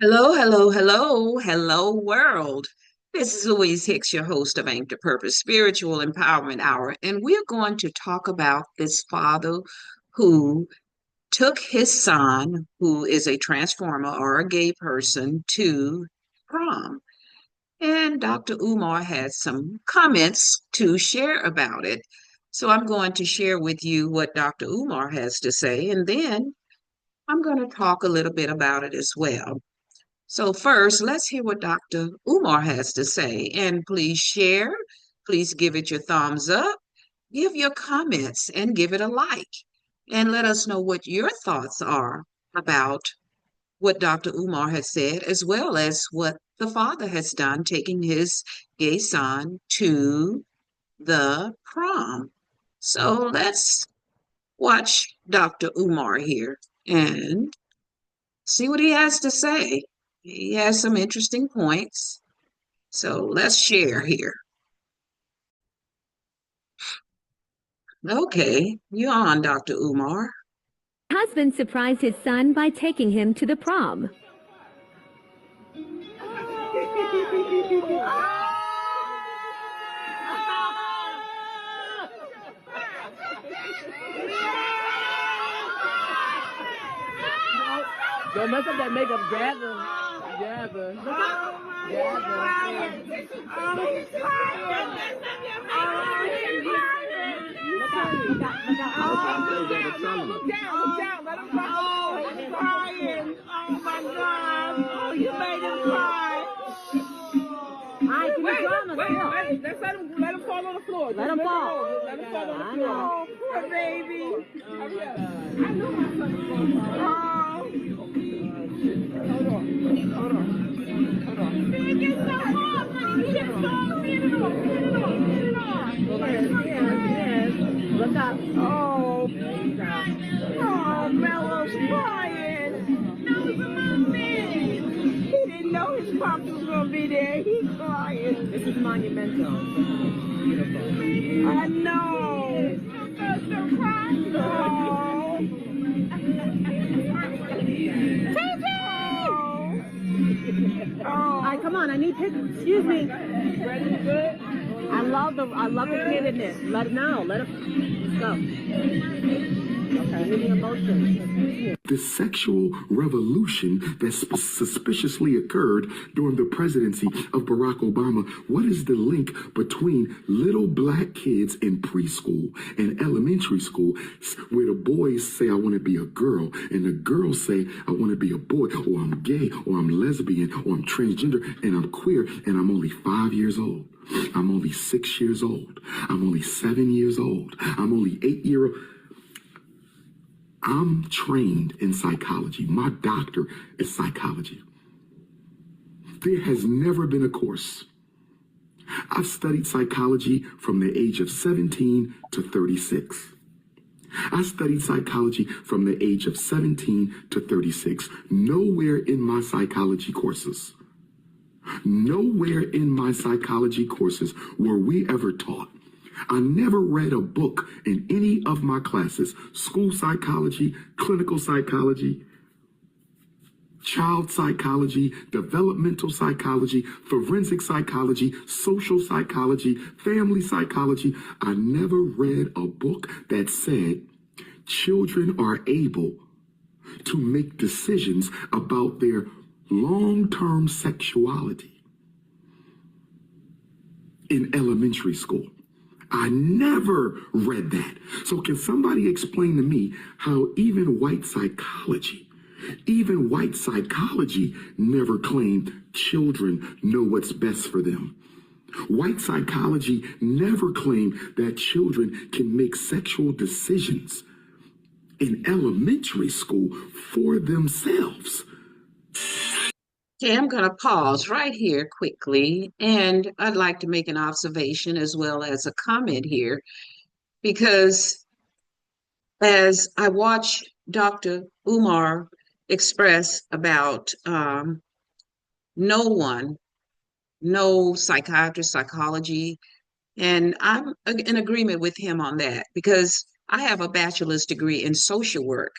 Hello, hello, hello, hello, world. This is Louise Hicks, your host of Anchor Purpose Spiritual Empowerment Hour, and we're going to talk about this father who took his son, who is a transformer or a gay person, to prom. And Dr. Umar has some comments to share about it. So I'm going to share with you what Dr. Umar has to say, and then I'm going to talk a little bit about it as well. So first, let's hear what Dr. Umar has to say. And please share, please give it your thumbs up, give your comments, and give it a like. And let us know what your thoughts are about what Dr. Umar has said, as well as what the father has done, taking his gay son to the prom. So let's watch Dr. Umar here and see what he has to say. He has some interesting points. So let's share here. Okay, you're on, Dr. Umar. Husband surprised his son by taking him to the prom. Don't mess up that makeup, gather. Gather. Gather. Look down. Look down. Let him cry. Oh, he's crying. Oh, my God. Oh, you made him cry. Wait. Let him fall on the floor. Let him fall. Let him fall on the floor. Oh, poor baby. Hurry up. I know my son is going to fall. Hold on. It gets so hard, honey. He gets so get it off. Yes. Look up. Oh, Mello's crying. That was my man. He didn't know his pops was going to be there. He's crying. This is monumental. Beautiful. I know. I'm so crying. Oh. All right, come on. I need pictures. Excuse me. Ready? Good. I love the candidness. Let him. Let's go. Okay. Emotions. The sexual revolution that suspiciously occurred during the presidency of Barack Obama. What is the link between little black kids in preschool and elementary school where the boys say, I want to be a girl, and the girls say, I want to be a boy, or I'm gay, or I'm lesbian, or I'm transgender, and I'm queer, and I'm only 5 years old. I'm only 6 years old. I'm only 7 years old. I'm only 8 year old. I'm trained in psychology. My doctor is psychology. There has never been a course. I've studied psychology from the age of 17 to 36. I studied psychology from the age of 17 to 36. Nowhere in my psychology courses were we ever taught. I never read a book in any of my classes: school psychology, clinical psychology, child psychology, developmental psychology, forensic psychology, social psychology, family psychology. I never read a book that said children are able to make decisions about their long-term sexuality in elementary school. I never read that. So can somebody explain to me how even white psychology never claimed children know what's best for them? White psychology never claimed that children can make sexual decisions in elementary school for themselves. Okay, I'm going to pause right here quickly, and I'd like to make an observation as well as a comment here, because as I watch Dr. Umar express about no one, no psychiatrist, psychology, and I'm in agreement with him on that because I have a bachelor's degree in social work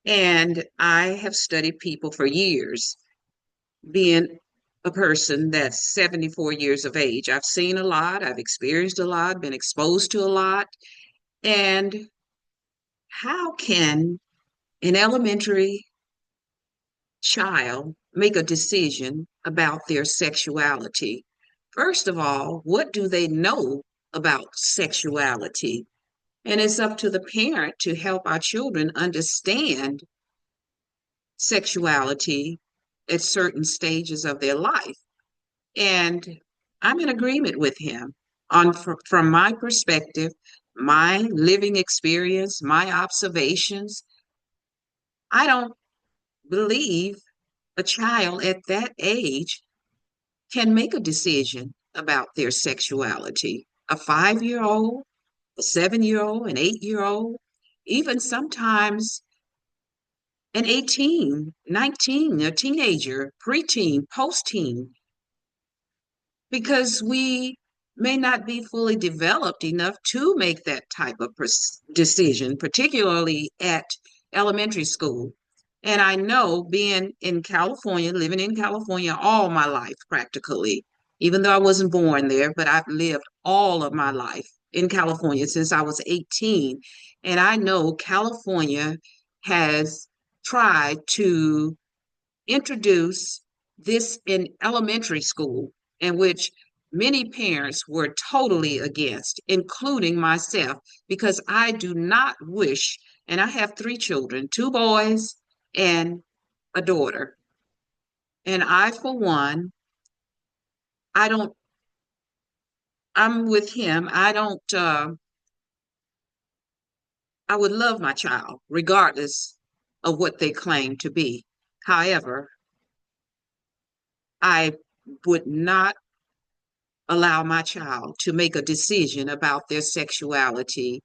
and I have studied people for years. being a person that's 74 years of age. I've seen a lot, I've experienced a lot, been exposed to a lot. And how can an elementary child make a decision about their sexuality? First of all, what do they know about sexuality? And it's up to the parent to help our children understand sexuality at certain stages of their life. And I'm in agreement with him on from my perspective, my living experience, my observations. I don't believe a child at that age can make a decision about their sexuality. A 5-year old, a 7-year old, an 8-year old, even sometimes an 18, 19, a teenager, preteen, post-teen, because we may not be fully developed enough to make that type of decision, particularly at elementary school. And I know being in California, living in California all my life practically, even though I wasn't born there, but I've lived all of my life in California since I was 18. And I know California has tried to introduce this in elementary school, in which many parents were totally against, including myself, because I do not wish, and I have 3 children, 2 boys and a daughter. And I, for one, I don't, I'm with him. I would love my child, regardless of what they claim to be. However, I would not allow my child to make a decision about their sexuality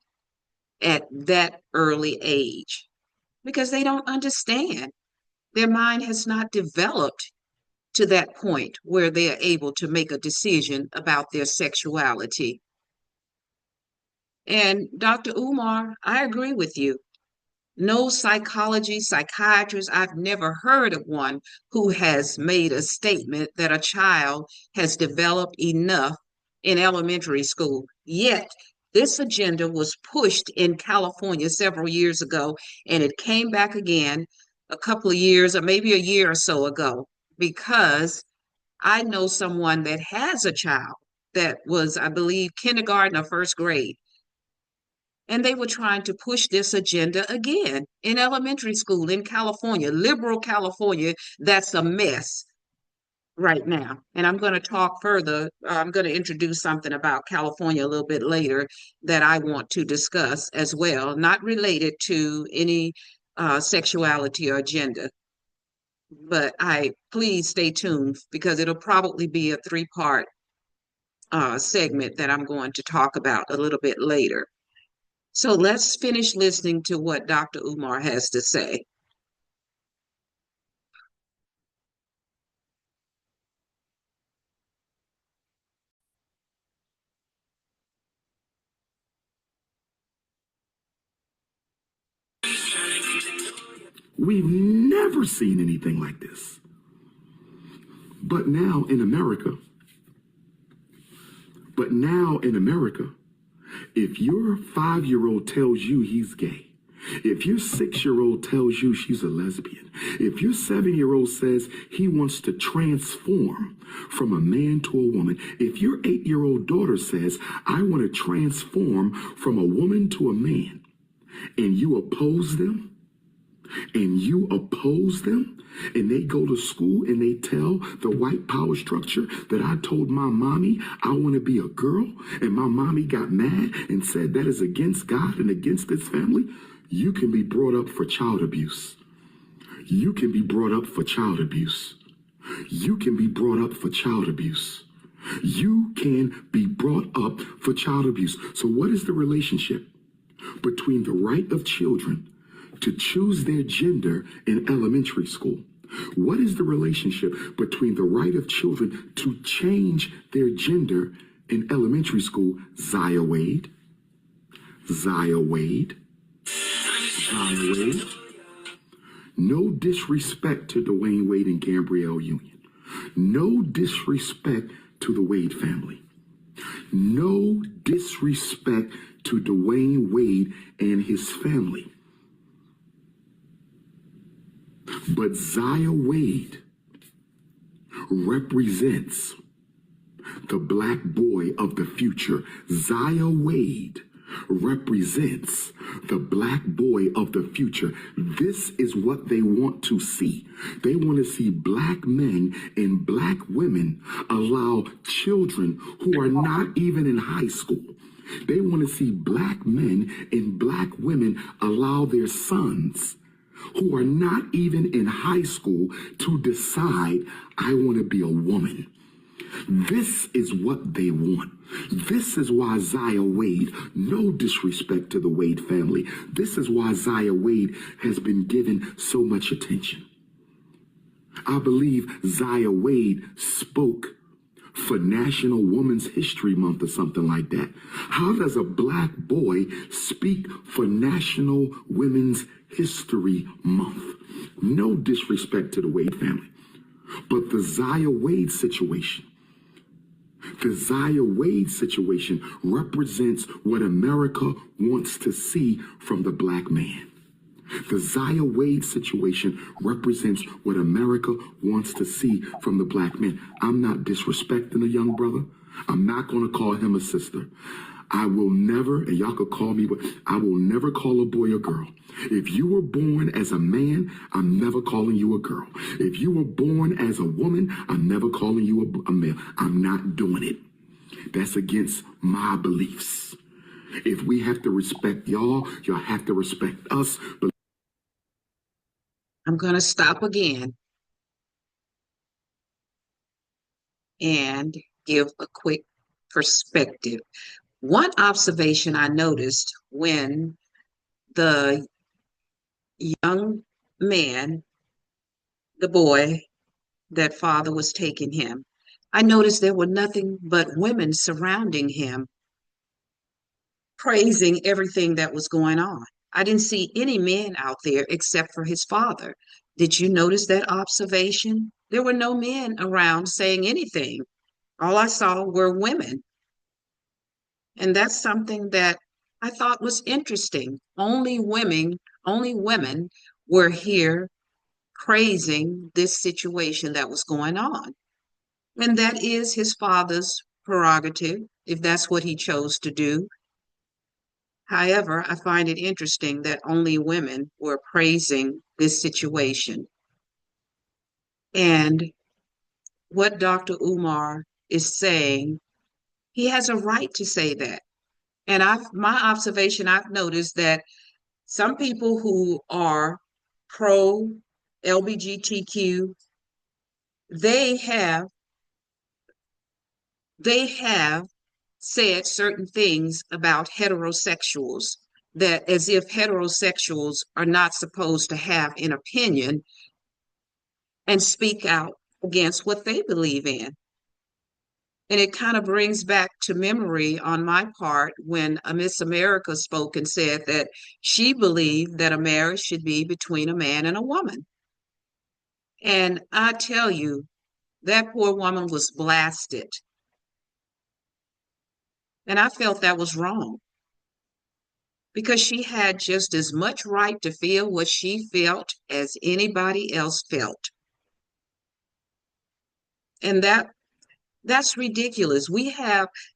at that early age because they don't understand. Their mind has not developed to that point where they are able to make a decision about their sexuality. And Dr. Umar, I agree with you. No psychiatrist, I've never heard of one who has made a statement that a child has developed enough in elementary school. Yet, this agenda was pushed in California several years ago, and it came back again a couple of years or maybe a year or so ago, because I know someone that has a child that was, I believe, kindergarten or first grade, and they were trying to push this agenda again in elementary school in California, liberal California. That's a mess right now. And I'm going to talk further. I'm going to introduce something about California a little bit later that I want to discuss as well, not related to any sexuality or agenda. But please stay tuned because it'll probably be a 3-part segment that I'm going to talk about a little bit later. So let's finish listening to what Dr. Umar has to say. We've never seen anything like this. But now in America, if your 5-year-old tells you he's gay, if your 6-year-old tells you she's a lesbian, if your 7-year-old says he wants to transform from a man to a woman, if your 8-year-old daughter says, I want to transform from a woman to a man, and you oppose them, and they go to school and they tell the white power structure that I told my mommy I want to be a girl, and my mommy got mad and said that is against God and against this family, you can be brought up for child abuse. You can be brought up for child abuse. You can be brought up for child abuse. You can be brought up for child abuse. So what is the relationship between the right of children to choose their gender in elementary school? What is the relationship between the right of children to change their gender in elementary school? Zaya Wade. No disrespect to Dwayne Wade and Gabrielle Union. No disrespect to the Wade family. No disrespect to Dwayne Wade and his family. But Zaya Wade represents the black boy of the future. Zaya Wade represents the black boy of the future. This is what they want to see. They want to see black men and black women allow children who are not even in high school. They want to see black men and black women allow their sons who are not even in high school to decide, I want to be a woman. This is what they want. This is why Zaya Wade, no disrespect to the Wade family, this is why Zaya Wade has been given so much attention. I believe Zaya Wade spoke for National Women's History Month or something like that. How does a black boy speak for National Women's History Month? No disrespect to the Wade family. But the Zaya Wade situation, represents what America wants to see from the black man. The Zaya Wade situation represents what America wants to see from the black man. I'm not disrespecting a young brother. I'm not going to call him a sister. I will never, and y'all could call me, but I will never call a boy a girl. If you were born as a man, I'm never calling you a girl. If you were born as a woman, I'm never calling you a male. I'm not doing it. That's against my beliefs. If we have to respect y'all, y'all have to respect us. But I'm going to stop again and give a quick perspective. One observation I noticed when the young man, the boy, that father was taking him, I noticed there were nothing but women surrounding him, praising everything that was going on. I didn't see any men out there except for his father. Did you notice that observation? There were no men around saying anything. All I saw were women. And that's something that I thought was interesting. Only women were here praising this situation that was going on. And that is his father's prerogative, if that's what he chose to do. However, I find it interesting that only women were praising this situation. And what Dr. Umar is saying, he has a right to say that. And I've noticed that some people who are pro LGBTQ, they have they have said certain things about heterosexuals, that as if heterosexuals are not supposed to have an opinion and speak out against what they believe in. And it kind of brings back to memory on my part when a Miss America spoke and said that she believed that a marriage should be between a man and a woman. And I tell you, that poor woman was blasted. And I felt that was wrong because she had just as much right to feel what she felt as anybody else felt. And that's ridiculous.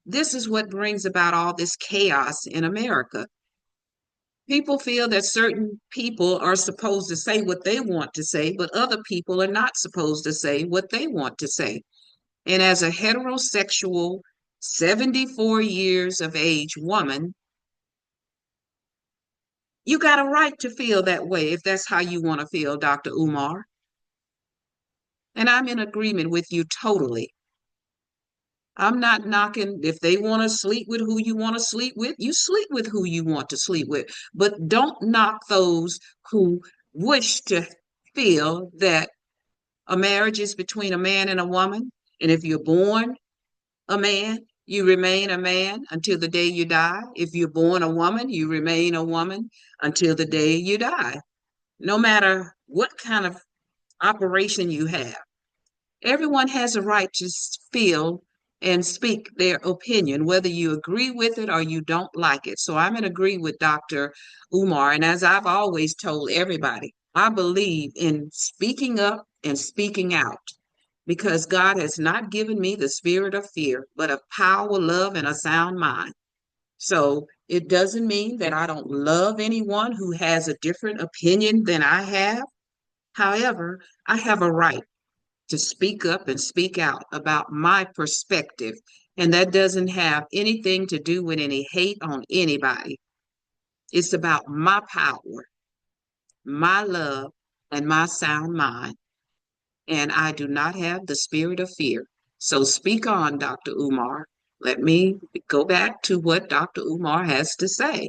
This is what brings about all this chaos in America. People feel that certain people are supposed to say what they want to say, but other people are not supposed to say what they want to say. And as a heterosexual, 74 years of age woman, you got a right to feel that way if that's how you want to feel, Dr. Umar. And I'm in agreement with you totally. I'm not knocking if they want to sleep with who you want to sleep with, you sleep with who you want to sleep with. But don't knock those who wish to feel that a marriage is between a man and a woman. And if you're born a man, you remain a man until the day you die. If you're born a woman, you remain a woman until the day you die, no matter what kind of operation you have. Everyone has a right to feel and speak their opinion, whether you agree with it or you don't like it. So I'm in agree with Dr. Umar. And as I've always told everybody, I believe in speaking up and speaking out because God has not given me the spirit of fear, but of power, love, and a sound mind. So it doesn't mean that I don't love anyone who has a different opinion than I have. However, I have a right to speak up and speak out about my perspective. And that doesn't have anything to do with any hate on anybody. It's about my power, my love, and my sound mind. And I do not have the spirit of fear. So speak on, Dr. Umar. Let me go back to what Dr. Umar has to say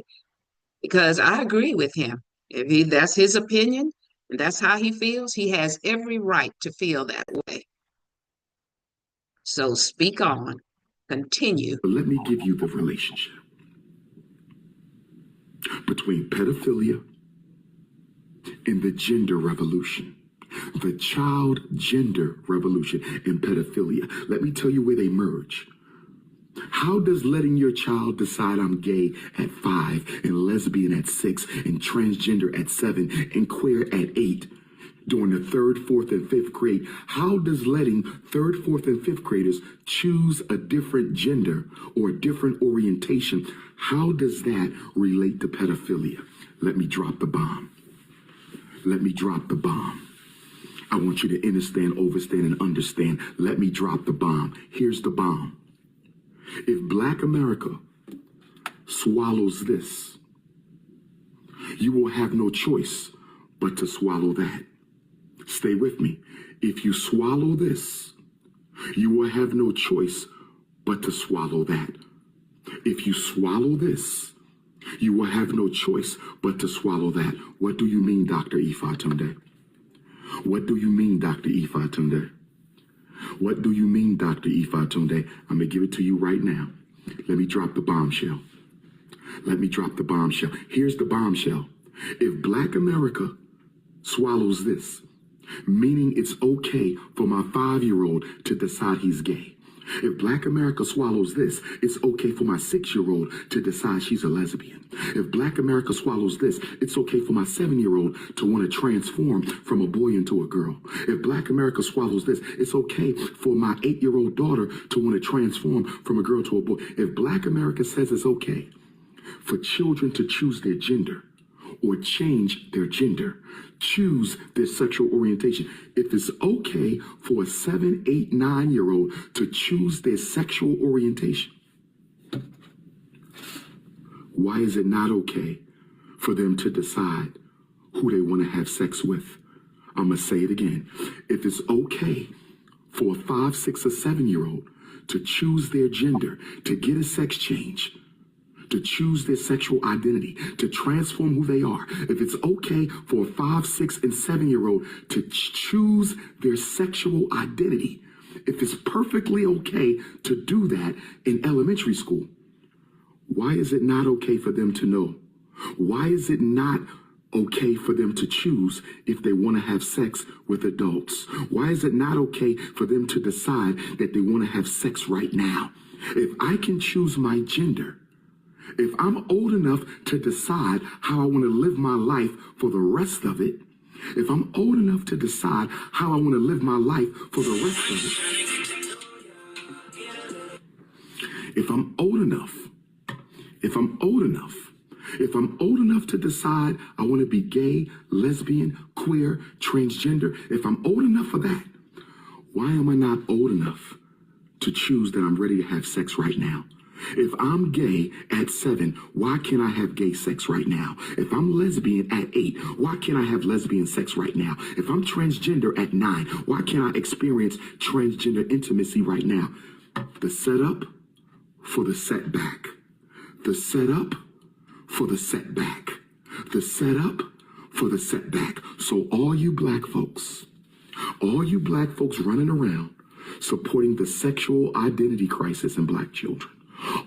because I agree with him. If that's his opinion and that's how he feels, he has every right to feel that way. So speak on. Continue. Let me give you the relationship between pedophilia and the gender revolution. The child gender revolution and pedophilia. Let me tell you where they merge. How does letting your child decide I'm gay at 5 and lesbian at 6 and transgender at 7 and queer at 8 during the 3rd, 4th, and 5th grade, how does letting 3rd, 4th, and 5th graders choose a different gender or a different orientation, how does that relate to pedophilia? Let me drop the bomb. Let me drop the bomb. I want you to understand, overstand, and understand. Let me drop the bomb. Here's the bomb. If Black America swallows this, you will have no choice but to swallow that. Stay with me. If you swallow this, you will have no choice but to swallow that. If you swallow this, you will have no choice but to swallow that. What do you mean, Dr. Ifatunde? What do you mean, Dr. Ifatunde? What do you mean, Dr. Ifatunde? I'm going to give it to you right now. Let me drop the bombshell. Let me drop the bombshell. Here's the bombshell. If Black America swallows this, meaning it's okay for my 5-year-old to decide he's gay. If Black America swallows this, it's okay for my 6-year-old to decide she's a lesbian. If Black America swallows this, it's okay for my 7-year-old to want to transform from a boy into a girl. If Black America swallows this, it's okay for my 8-year-old daughter to want to transform from a girl to a boy. If Black America says it's okay for children to choose their gender or change their gender, choose their sexual orientation. If it's okay for a 7, 8, 9-year-old to choose their sexual orientation, why is it not okay for them to decide who they want to have sex with? I'm going to say it again. If it's okay for a 5, 6, or 7-year-old to choose their gender, to get a sex change, to choose their sexual identity, to transform who they are. If it's okay for a 5, 6, and 7-year-old to choose their sexual identity, if it's perfectly okay to do that in elementary school, why is it not okay for them to know? Why is it not okay for them to choose if they want to have sex with adults? Why is it not okay for them to decide that they want to have sex right now? If I can choose my gender, if I'm old enough to decide how I want to live my life for the rest of it, if I'm old enough to decide how I want to live my life for the rest of it, if I'm old enough to decide I want to be gay, lesbian, queer, transgender, if I'm old enough for that, why am I not old enough to choose that I'm ready to have sex right now? If I'm gay at 7, why can't I have gay sex right now? If I'm lesbian at 8, why can't I have lesbian sex right now? If I'm transgender at 9, why can't I experience transgender intimacy right now? The setup for the setback. The setup for the setback. The setup for the setback. So all you black folks running around supporting the sexual identity crisis in black children,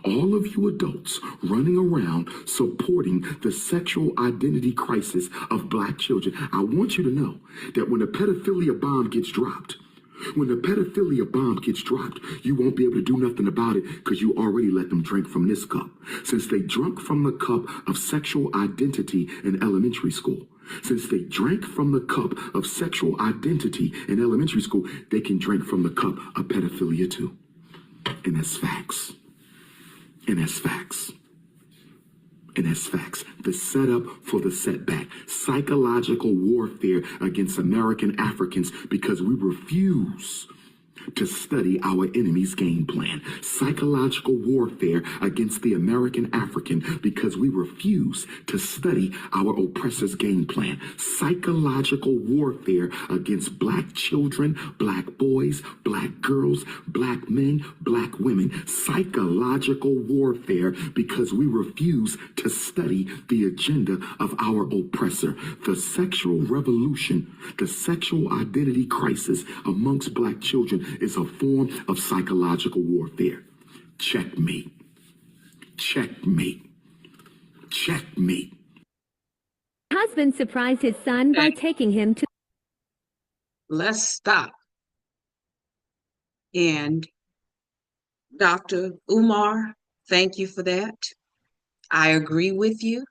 all of you adults running around supporting the sexual identity crisis of black children, I want you to know that when a pedophilia bomb gets dropped, When the pedophilia bomb gets dropped, you won't be able to do nothing about it because you already let them drink from this cup. Since they drunk from the cup of sexual identity in elementary school, since they drank from the cup of sexual identity in elementary school, they can drink from the cup of pedophilia too. And that's facts. And that's facts. And that's facts. The setup for the setback. Psychological warfare against American Africans because we refuse to study our enemy's game plan. Psychological warfare against the American African because we refuse to study our oppressor's game plan. Psychological warfare against black children, black boys, black girls, black men, black women. Psychological warfare because we refuse to study the agenda of our oppressor. The sexual revolution, the sexual identity crisis amongst black children is a form of psychological warfare. Checkmate. Checkmate. Checkmate. Husband surprised his son by taking him to... Let's stop. And Dr. Umar, thank you for that. I agree with you.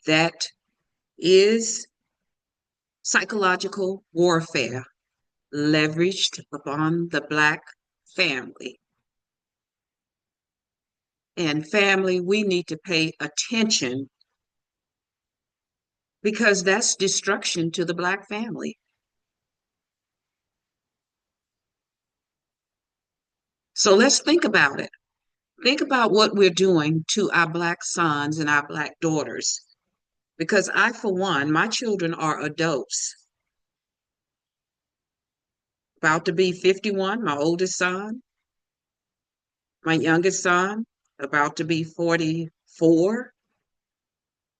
That is psychological warfare leveraged upon the Black family. And family, we need to pay attention because that's destruction to the Black family. So let's think about it. Think about what we're doing to our Black sons and our Black daughters. Because I, for one, my children are adults. About to be 51, my oldest son. My youngest son, about to be 44.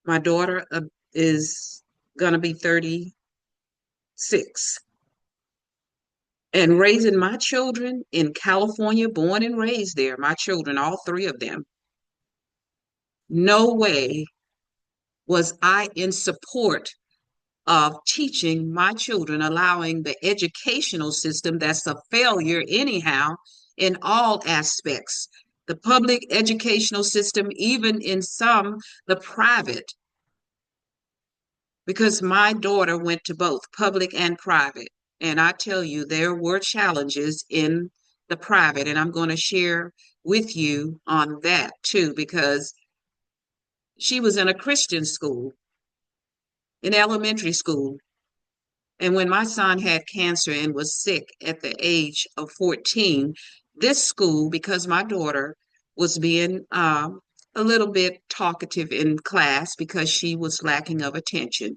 My daughter is going to be 36. And raising my children in California, born and raised there, my children, all three of them, no way was I in support of teaching my children, allowing the educational system that's a failure anyhow in all aspects. The public educational system, even in some, the private, because my daughter went to both public and private. And I tell you, there were challenges in the private, and I'm going to share with you on that too, because she was in a Christian school, in elementary school. And when my son had cancer and was sick at the age of 14, this school, because my daughter was being a little bit talkative in class because she was lacking of attention.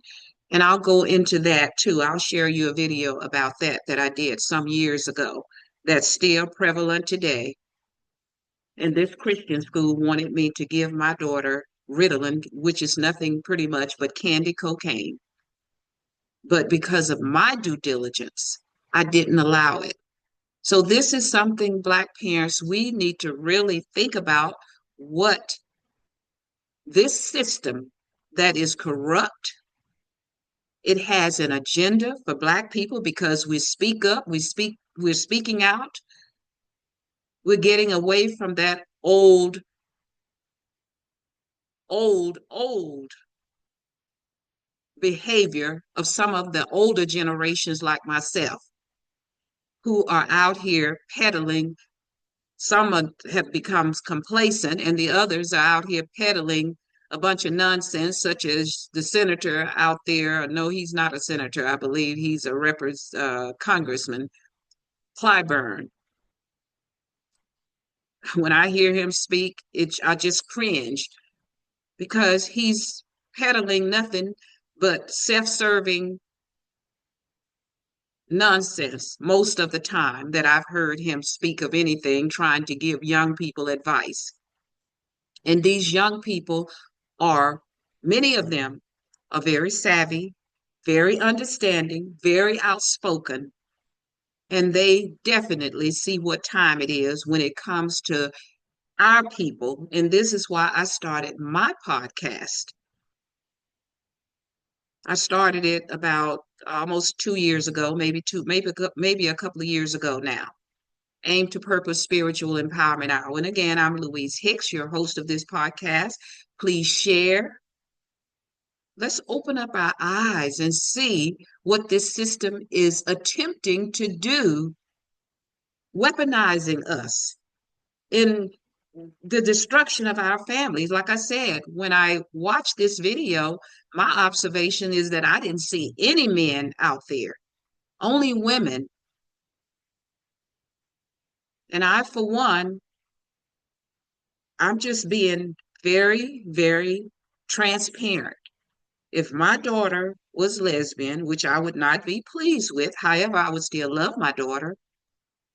And I'll go into that too. I'll share you a video about that I did some years ago that's still prevalent today. And this Christian school wanted me to give my daughter Ritalin, which is nothing pretty much but candy cocaine. But because of my due diligence, I didn't allow it. So this is something Black parents, we need to really think about what this system that is corrupt, it has an agenda for Black people because we speak up, we're speaking out. We're getting away from that old behavior of some of the older generations like myself who are out here peddling. Some have become complacent and the others are out here peddling a bunch of nonsense, such as the senator out there. No, he's not a senator. I believe he's a congressman, Clyburn. When I hear him speak, I just cringe because he's peddling nothing but self-serving nonsense most of the time that I've heard him speak of anything, trying to give young people advice. And these young people many of them are very savvy, very understanding, very outspoken, and they definitely see what time it is when it comes to our people. And this is why I started my podcast. I started it about almost 2 years ago, maybe a couple of years ago now. Aim to Purpose Spiritual Empowerment Hour. And again, I'm Louise Hicks, your host of this podcast. Please share. Let's open up our eyes and see what this system is attempting to do, weaponizing us in the destruction of our families. Like I said, when I watched this video, my observation is that I didn't see any men out there, only women. And I, for one, I'm just being very, very transparent. If my daughter was lesbian, which I would not be pleased with, however, I would still love my daughter,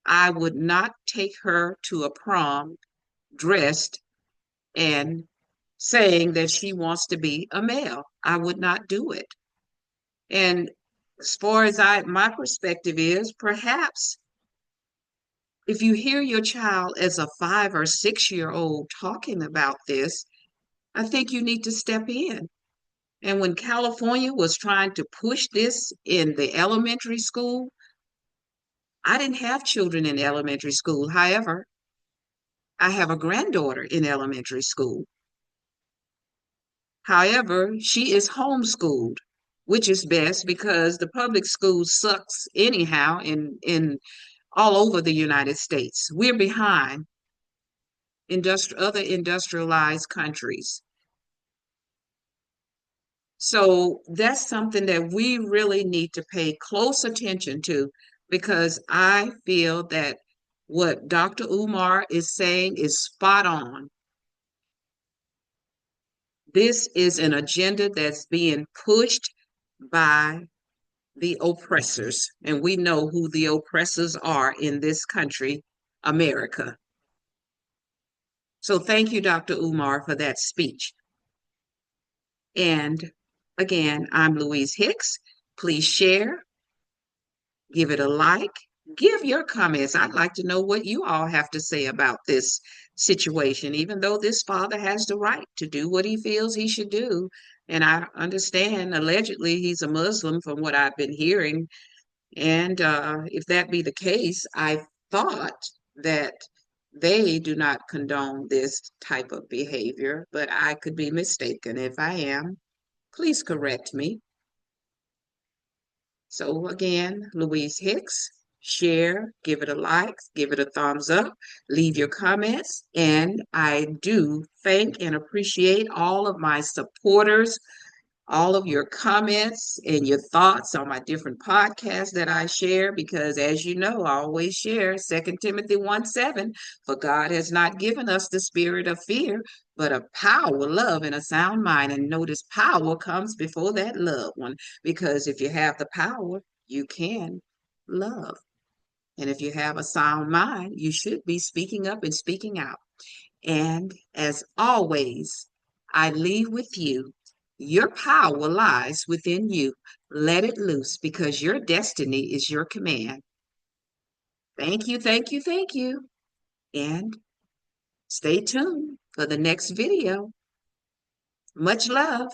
I would not take her to a prom dressed and saying that she wants to be a male. I would not do it. And as far as my perspective is, perhaps if you hear your child as a 5 or 6 year old talking about this, I think you need to step in. And when California was trying to push this in the elementary school, I didn't have children in elementary school. However, I have a granddaughter in elementary school. However, she is homeschooled, which is best because the public school sucks anyhow in all over the United States. We're behind other industrialized countries. So that's something that we really need to pay close attention to because I feel that what Dr. Umar is saying is spot on. This is an agenda that's being pushed by the oppressors, and we know who the oppressors are in this country, America. So thank you, Dr. Umar, for that speech. And again, I'm Louise Hicks. Please share, give it a like, give your comments. I'd like to know what you all have to say about this situation, even though this father has the right to do what he feels he should do. And I understand allegedly he's a Muslim from what I've been hearing. And if that be the case, I thought that they do not condone this type of behavior, but I could be mistaken. If I am, please correct me. So again, Louise Hicks, share, give it a like, give it a thumbs up, leave your comments. And I do thank and appreciate all of my supporters, all of your comments and your thoughts on my different podcasts that I share, because as you know, I always share 2 Timothy 1:7, for God has not given us the spirit of fear, but of power, love, and a sound mind. And notice power comes before that love one, because if you have the power, you can love. And if you have a sound mind, you should be speaking up and speaking out. And as always, I leave with you. Your power lies within you. Let it loose because your destiny is your command. Thank you, thank you, thank you. And stay tuned for the next video. Much love.